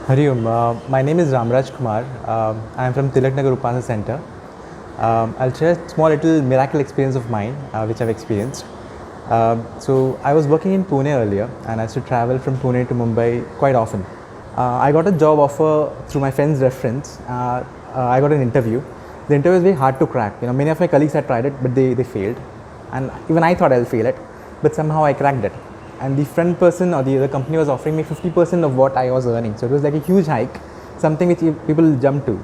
Hari Om, my name is Ramraj Kumar. I am from Tilak Nagar Upasa Center. I'll share a small little miracle experience of mine, which I've experienced. So I was working in Pune earlier, and I used to travel from Pune to Mumbai quite often. I got a job offer through my friend's reference. I got an interview. The interview was very hard to crack. Many of my colleagues had tried it, but they failed, and even I thought I'll fail it, but somehow I cracked it. And the front person or the other company was offering me 50% of what I was earning. So it was like a huge hike, something which people jump to.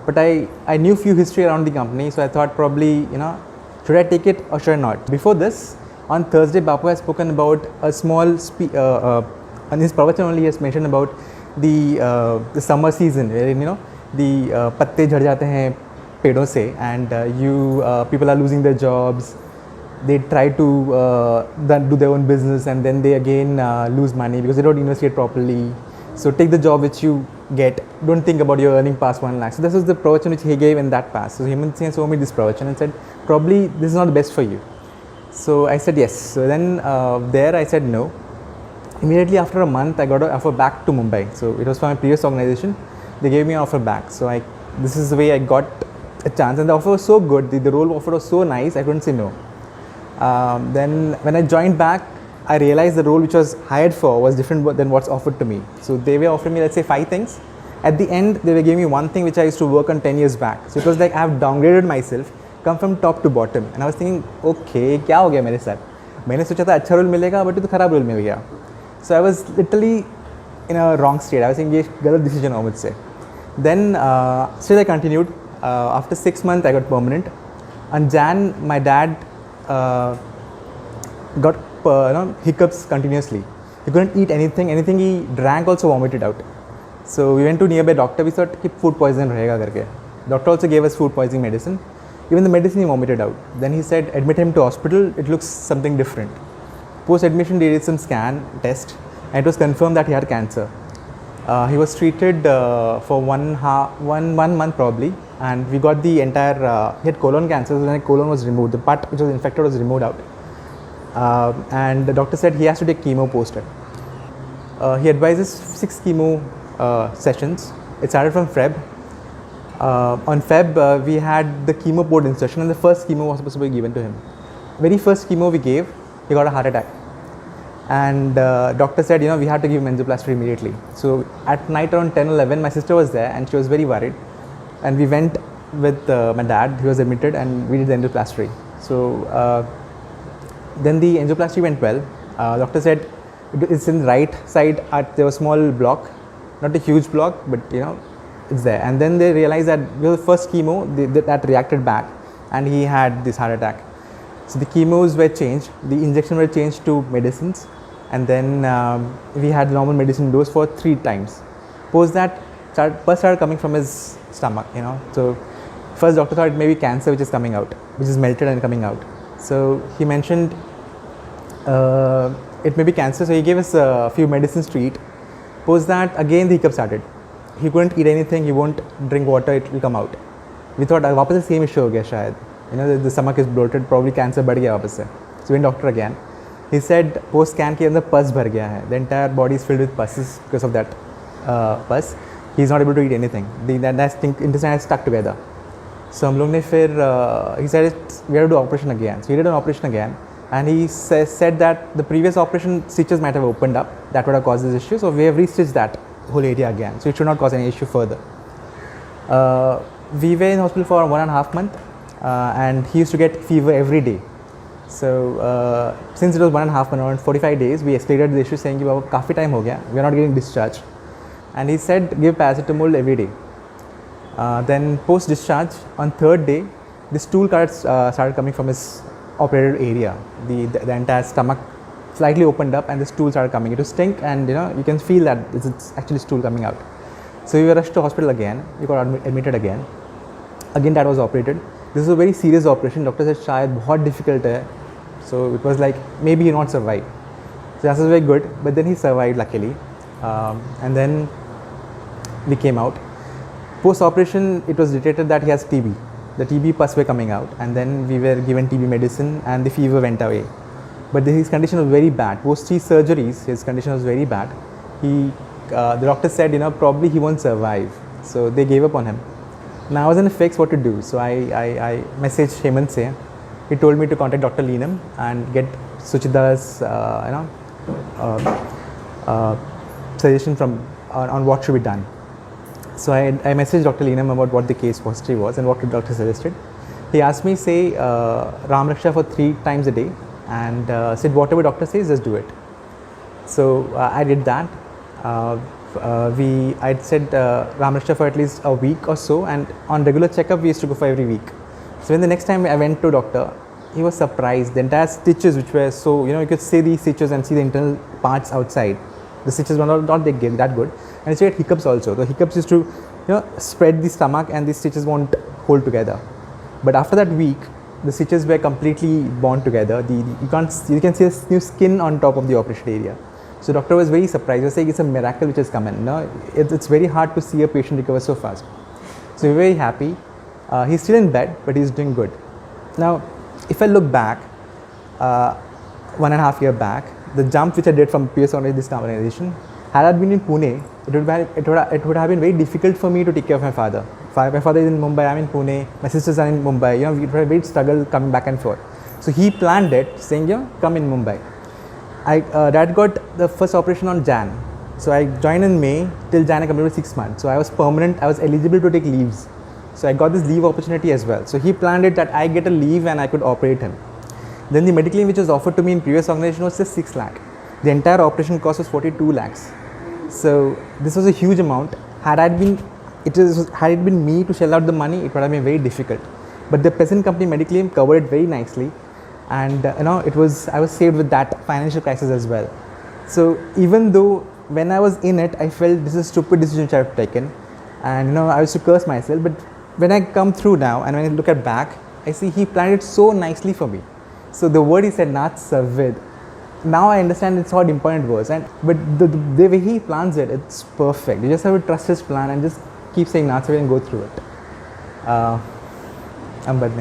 But I knew few history around the company, so I thought probably, should I take it or should I not? Before this, on Thursday, Bapu has spoken about a small, on his pravachan only he has mentioned about the summer season, wherein, the patte jhad jate hain pedon se, and people are losing their jobs. They try to do their own business, and then they again lose money because they don't investigate properly. So take the job which you get. Don't think about your earning past 1 lakh. So this is the pravachan which he gave in that past. So Hemant Singh showed me this pravachan and said, probably this is not the best for you. So I said yes. So then there I said no. Immediately after a month, I got an offer back to Mumbai. So it was from my previous organization. They gave me an offer back. So this is the way I got a chance, and the offer was so good. The role offer was so nice. I couldn't say no. Then when I joined back, I realized the role which was hired for was different than what's offered to me. So they were offering me, let's say, 5 things. At the end, they were giving me one thing which I used to work on 10 years back. So it was like I have downgraded myself, come from top to bottom. And I was thinking, okay, क्या हो गया मेरे साथ? मैंने सोचा था अच्छा role मिलेगा, but तो खराब रोल मिल गया. So I was literally in a wrong state. I was thinking ये गलत decision हो मुझसे. Then still I continued. After 6 months, I got permanent. On Jan, my dad got hiccups continuously. He couldn't eat anything. Anything he drank also vomited out. So we went to nearby doctor. We thought keep food poison rahega karke. Doctor also gave us food poisoning medicine. Even the medicine he vomited out. Then he said admit him to hospital. It looks something different. Post admission they did some scan test, and it was confirmed that he had cancer. He was treated for one month probably, and we got the entire, he had colon cancer, so then colon was removed, the part which was infected was removed out. And the doctor said he has to take chemo post it. He advises 6 chemo sessions. It started from Feb. On Feb, we had the chemo port insertion, and the first chemo was supposed to be given to him. Very first chemo we gave, he got a heart attack. And doctor said, we have to give him angioplasty immediately. So at night around 10-11, my sister was there and she was very worried. And we went with my dad, he was admitted, and we did the angioplasty. So then the angioplasty went well. Doctor said it's in the right side, there was a small block, not a huge block, but it's there. And then they realized that the first chemo, that reacted back, and he had this heart attack. So the chemos were changed, the injection were changed to medicines, and then we had normal medicine dose for 3 times. Post that, pus started coming from his stomach, So first doctor thought it may be cancer which is coming out, which is melted and coming out. So he mentioned it may be cancer, so he gave us a few medicines to eat. Post that, again the hiccup started. He couldn't eat anything, he won't drink water, it will come out. We thought, वापस the same issue हो गया शायद. The stomach is bloated, probably cancer बढ़ गया वापस से. So we went doctor again. He said post scan के अंदर pus भर गया है. The entire body is filled with pus because of that pus. He is not able to eat anything. The intestine is stuck together. So हम लोग ने फिर he said we have to do operation again. So we did an operation again, and he said that the previous operation stitches might have opened up. That would have caused this issue. So we have restitched that whole area again. So it should not cause any issue further. We were in hospital for 1.5 months. And he used to get fever every day. So since it was 1.5 months, around 45 days, we escalated the issue saying that काफ़ी time हो गया, we are not getting discharged. And he said give paracetamol every day. Then post discharge, on 3rd day, the stool cards started coming from his operated area. The entire stomach slightly opened up and the stool started coming. It was stink, and you can feel that it's actually stool coming out. So we were rushed to hospital again. We got admitted again. Again that was operated. This is a very serious operation. Doctor said शायद बहुत difficult है. So it was like maybe he not survive. So that was very good, but then he survived luckily. And then we came out. Post operation, it was detected that he has TB. The TB pus were coming out, and then we were given TB medicine, and the fever went away. But his condition was very bad. Post 3 surgeries, his condition was very bad. He the doctor said, probably he won't survive. So they gave up on him. Now I was in a fix what to do. So I messaged Hemant Singh. He told me to contact Dr. Leenam and get Suchida's, suggestion on what should be done. So I messaged Dr. Leenam about what the case history was and what the doctor suggested. He asked me, say, Ram Raksha for 3 times a day, and said, whatever doctor says, just do it. So I did that. I'd said Ram Raksha for at least a week or so, and on regular checkup, we used to go for every week. So when the next time I went to doctor, he was surprised. The entire stitches, which were so, you could see these stitches and see the internal parts outside. The stitches were not that good. And he said hiccups also. The hiccups used to, spread the stomach, and the stitches won't hold together. But after that week, the stitches were completely bound together. You can see this new skin on top of the operation area. So doctor was very surprised. He was saying it's a miracle which has come in. It's very hard to see a patient recover so fast. So we're very happy. He's still in bed, but he's doing good. Now, if I look back, 1.5 years back, the jump which I did from PS to this organization, had I been in Pune, it would have been very difficult for me to take care of my father. My father is in Mumbai, I'm in Pune, my sisters are in Mumbai. We had a great struggle coming back and forth. So he planned it, saying, come in Mumbai. Dad got the first operation on Jan. So I joined in May, till Jan I completed 6 months. So I was permanent, I was eligible to take leaves. So I got this leave opportunity as well. So he planned it that I get a leave and I could operate him. Then the medical leave which was offered to me in previous organization was just 6 lakh. The entire operation cost was 42 lakhs. So this was a huge amount. Had it been me to shell out the money, it would have been very difficult. But the present company medical leave covered it very nicely, and I was saved with that financial crisis as well. So even though when I was in it, I felt this is a stupid decision which I have taken, and I used to curse myself. But when I come through now and when I look at back, I see he planned it so nicely for me. So the word he said, Nath Sarvid, now I understand it's how important it was. But the way he plans it, it's perfect. You just have to trust his plan and just keep saying Nath Sarvid and go through it. I'm Badne.